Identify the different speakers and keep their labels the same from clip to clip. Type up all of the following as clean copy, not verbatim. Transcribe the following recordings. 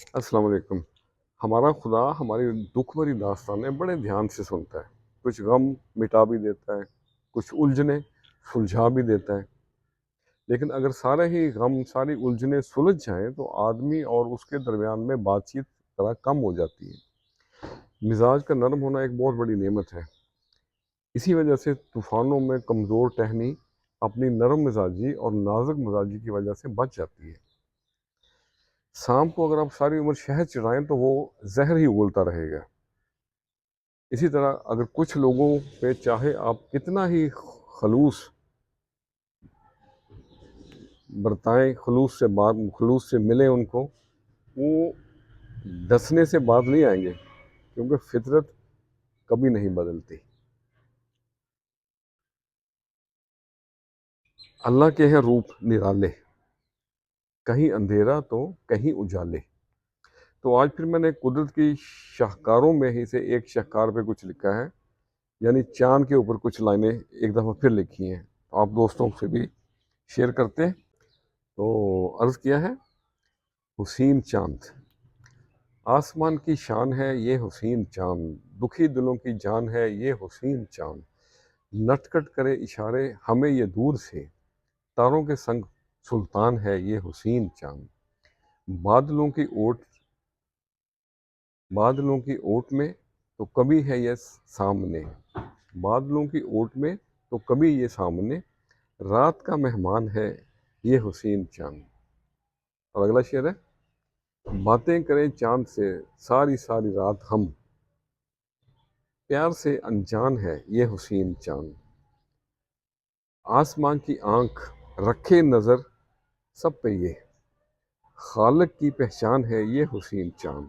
Speaker 1: السلام علیکم۔ ہمارا خدا ہماری دکھ بھری داستانیں بڑے دھیان سے سنتا ہے، کچھ غم مٹا بھی دیتا ہے، کچھ الجھنیں سلجھا بھی دیتا ہے۔ لیکن اگر سارے ہی غم، ساری الجھنیں سلجھ جائیں تو آدمی اور اس کے درمیان میں بات چیت ذرا کم ہو جاتی ہے۔ مزاج کا نرم ہونا ایک بہت بڑی نعمت ہے۔ اسی وجہ سے طوفانوں میں کمزور ٹہنی اپنی نرم مزاجی اور نازک مزاجی کی وجہ سے بچ جاتی ہے۔ سانپ کو اگر آپ ساری عمر شہد چرائیں تو وہ زہر ہی اگلتا رہے گا۔ اسی طرح اگر کچھ لوگوں پہ چاہے آپ کتنا ہی خلوص برتائیں، خلوص سے ملیں ان کو، وہ ڈسنے سے باز نہیں آئیں گے، کیونکہ فطرت کبھی نہیں بدلتی۔ اللہ کے ہیں روپ نرالے، کہیں اندھیرا تو کہیں اجالے۔ تو آج پھر میں نے قدرت کی شاہکاروں میں ہی سے ایک شاہکار پہ کچھ لکھا ہے، یعنی چاند کے اوپر کچھ لائنیں ایک دفعہ پھر لکھی ہیں، تو آپ دوستوں سے بھی شیئر کرتے ہیں۔ تو عرض کیا ہے، حسین چاند۔ آسمان کی شان ہے یہ حسین چاند، دکھی دلوں کی جان ہے یہ حسین چاند، نٹ کٹ کرے اشارے ہمیں یہ دور سے، تاروں کے سنگ سلطان ہے یہ حسین چاند، بادلوں کی اوٹ میں تو کبھی ہے یہ سامنے، بادلوں کی اوٹ میں تو کبھی یہ سامنے، رات کا مہمان ہے یہ حسین چاند۔ اور اگلا شعر ہے، باتیں کریں چاند سے ساری ساری رات ہم، پیار سے انجان ہے یہ حسین چاند، آسمان کی آنکھ رکھے نظر سب پہ یہ، خالق کی پہچان ہے یہ حسین چاند۔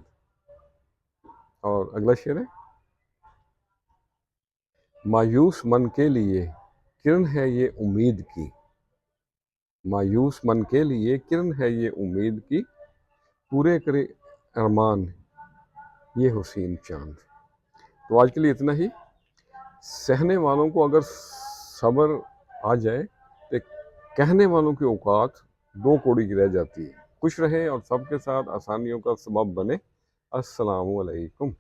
Speaker 1: اور اگلا شعر ہے، مایوس من کے لیے کرن ہے یہ امید کی، مایوس من کے لیے کرن ہے یہ امید کی، پورے کرے ارمان یہ حسین چاند۔ تو آج کے لیے اتنا ہی۔ سہنے والوں کو اگر صبر آ جائے تو کہنے والوں کی اوقات دو کوڑی کی رہ جاتی ہے۔ خوش رہے اور سب کے ساتھ آسانیوں کا سبب بنے۔ السلام علیکم۔